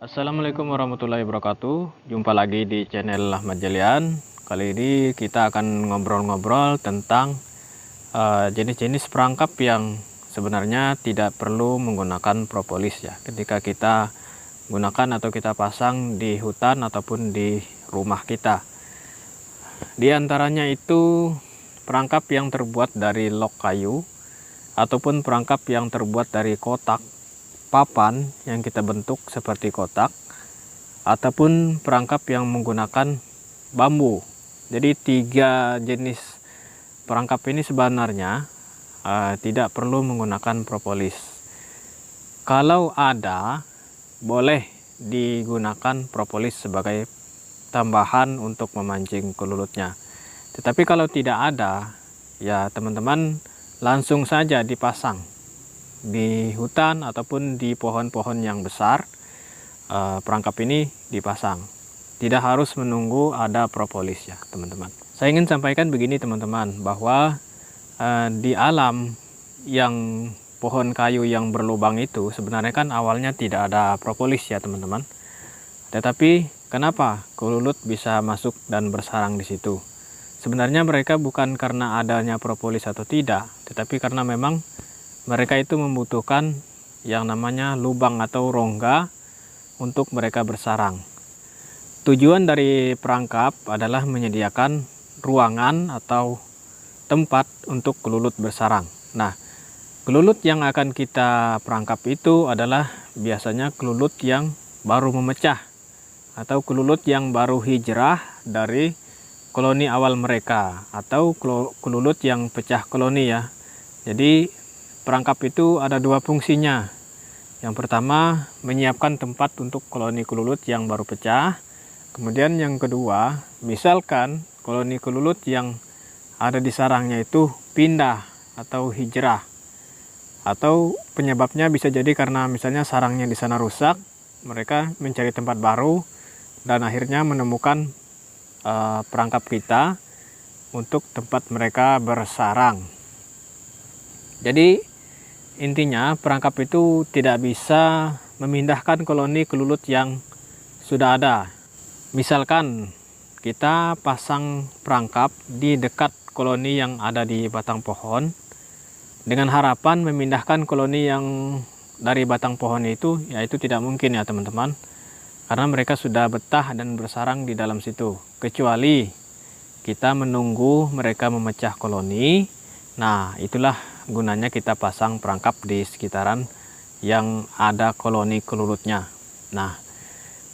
Assalamualaikum warahmatullahi wabarakatuh. Jumpa lagi di channel Ahmad Jelian. Kali ini kita akan ngobrol-ngobrol tentang jenis-jenis perangkap yang sebenarnya tidak perlu menggunakan propolis ya. Ketika kita gunakan atau kita pasang di hutan ataupun di rumah kita. Di antaranya itu perangkap yang terbuat dari log kayu ataupun perangkap yang terbuat dari kotak papan yang kita bentuk seperti kotak, ataupun perangkap yang menggunakan bambu. Jadi tiga jenis perangkap ini sebenarnya tidak perlu menggunakan propolis. Kalau ada, boleh digunakan propolis sebagai tambahan untuk memancing kelulutnya. Tetapi kalau tidak ada, ya teman-teman langsung saja dipasang di hutan ataupun di pohon-pohon yang besar. Perangkap ini dipasang, tidak harus menunggu ada propolis ya teman-teman. Saya ingin sampaikan begini teman-teman, bahwa di alam yang pohon kayu yang berlubang itu sebenarnya kan awalnya tidak ada propolis ya teman-teman. Tetapi kenapa kelulut bisa masuk dan bersarang di situ? Sebenarnya mereka bukan karena adanya propolis atau tidak, tetapi karena memang mereka itu membutuhkan yang namanya lubang atau rongga untuk mereka bersarang. Tujuan dari perangkap adalah menyediakan ruangan atau tempat untuk kelulut bersarang. Nah, kelulut yang akan kita perangkap itu adalah biasanya kelulut yang baru memecah atau kelulut yang baru hijrah dari koloni awal mereka, atau kelulut yang pecah koloni ya. Jadi perangkap itu ada dua fungsinya. Yang pertama, menyiapkan tempat untuk koloni kelulut yang baru pecah. Kemudian yang kedua, misalkan koloni kelulut yang ada di sarangnya itu pindah atau hijrah. Atau penyebabnya bisa jadi karena misalnya sarangnya di sana rusak, mereka mencari tempat baru dan akhirnya menemukan perangkap kita untuk tempat mereka bersarang. Jadi intinya perangkap itu tidak bisa memindahkan koloni kelulut yang sudah ada. Misalkan kita pasang perangkap di dekat koloni yang ada di batang pohon dengan harapan memindahkan koloni yang dari batang pohon itu, ya itu tidak mungkin ya teman-teman, karena mereka sudah betah dan bersarang di dalam situ, kecuali kita menunggu mereka memecah koloni. Nah, itulah gunanya kita pasang perangkap di sekitaran yang ada koloni kelulutnya. Nah,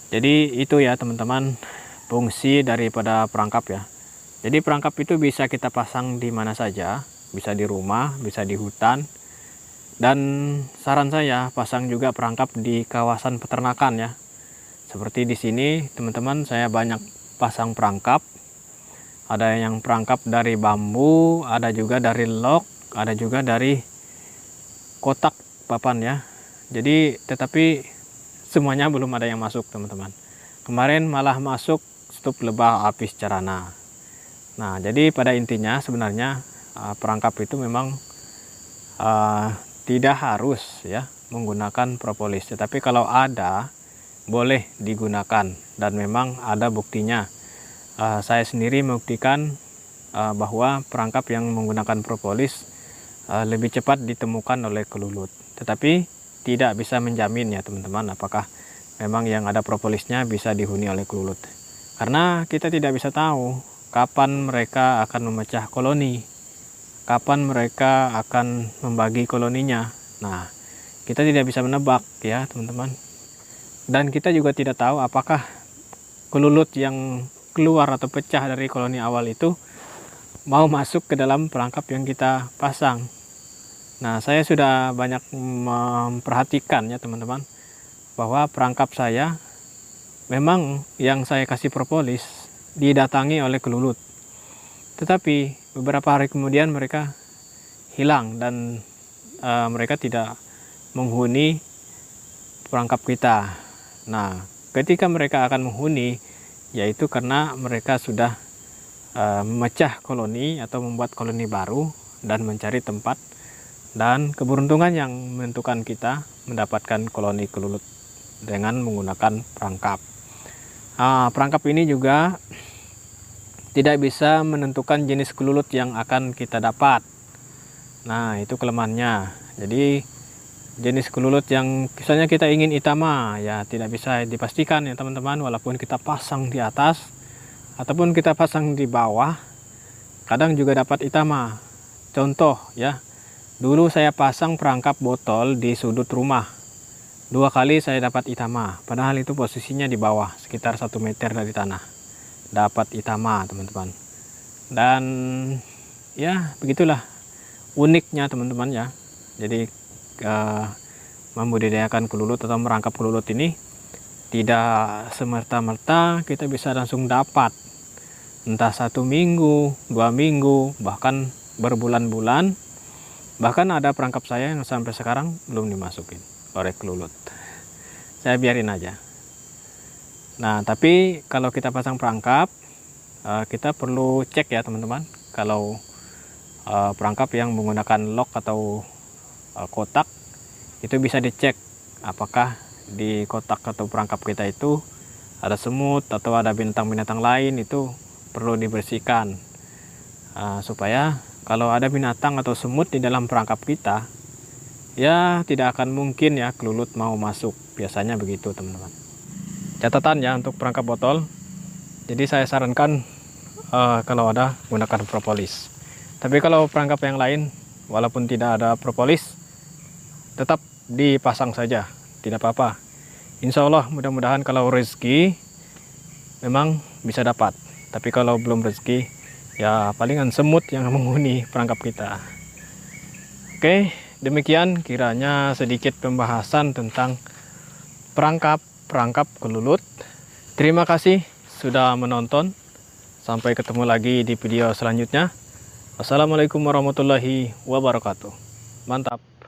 jadi itu ya teman-teman fungsi daripada perangkap ya. Jadi perangkap itu bisa kita pasang di mana saja, bisa di rumah, bisa di hutan. Dan saran saya pasang juga perangkap di kawasan peternakan ya. Seperti di sini teman-teman, saya banyak pasang perangkap. Ada yang perangkap dari bambu, ada juga dari log, ada juga dari kotak papan ya. Jadi tetapi semuanya belum ada yang masuk teman-teman. Kemarin malah masuk stup lebah apis carana. Nah, jadi pada intinya sebenarnya perangkap itu memang tidak harus ya menggunakan propolis. Tetapi kalau ada, boleh digunakan dan memang ada buktinya. Saya sendiri membuktikan bahwa perangkap yang menggunakan propolis lebih cepat ditemukan oleh kelulut. Tetapi tidak bisa menjamin ya teman-teman apakah memang yang ada propolisnya bisa dihuni oleh kelulut. Karena kita tidak bisa tahu kapan mereka akan memecah koloni, kapan mereka akan membagi koloninya. Nah, kita tidak bisa menebak ya teman-teman. Dan kita juga tidak tahu apakah kelulut yang keluar atau pecah dari koloni awal itu mau masuk ke dalam perangkap yang kita pasang. Nah, saya sudah banyak memperhatikan ya teman-teman, bahwa perangkap saya memang yang saya kasih propolis didatangi oleh kelulut. Tetapi beberapa hari kemudian mereka hilang dan mereka tidak menghuni perangkap kita. Nah, ketika mereka akan menghuni, yaitu karena mereka sudah memecah koloni atau membuat koloni baru dan mencari tempat dan keberuntungan yang menentukan kita mendapatkan koloni kelulut dengan menggunakan perangkap. Perangkap ini juga tidak bisa menentukan jenis kelulut yang akan kita dapat. Nah, itu kelemahannya. Jadi jenis kelulut yang misalnya kita ingin itama, ya tidak bisa dipastikan ya teman-teman, walaupun kita pasang di atas ataupun kita pasang di bawah, kadang juga dapat itama. Contoh ya, dulu saya pasang perangkap botol di sudut rumah. 2 kali saya dapat itama, padahal itu posisinya di bawah, sekitar 1 meter dari tanah. Dapat itama teman-teman. Dan ya begitulah uniknya teman-teman ya. Jadi membudidayakan kelulut atau merangkap kelulut ini tidak semerta-merta kita bisa langsung dapat. Entah 1 minggu, 2 minggu, bahkan berbulan-bulan. Bahkan ada perangkap saya yang sampai sekarang belum dimasukin oleh kelulut. Saya biarin aja. Nah, tapi kalau kita pasang perangkap, kita perlu cek ya teman-teman. Kalau perangkap yang menggunakan lock atau kotak, itu bisa dicek apakah di kotak atau perangkap kita itu ada semut atau ada binatang-binatang lain. Itu perlu dibersihkan supaya kalau ada binatang atau semut di dalam perangkap kita, ya tidak akan mungkin ya kelulut mau masuk. Biasanya begitu teman-teman. Catatan ya untuk perangkap botol, jadi saya sarankan kalau ada gunakan propolis. Tapi kalau perangkap yang lain, walaupun tidak ada propolis, tetap dipasang saja, tidak apa-apa. Insya Allah mudah-mudahan kalau rezeki memang bisa dapat. Tapi kalau belum rezeki, ya palingan semut yang menghuni perangkap kita. Oke, demikian kiranya sedikit pembahasan tentang perangkap kelulut. Terima kasih sudah menonton. Sampai ketemu lagi di video selanjutnya. Wassalamualaikum warahmatullahi wabarakatuh. Mantap.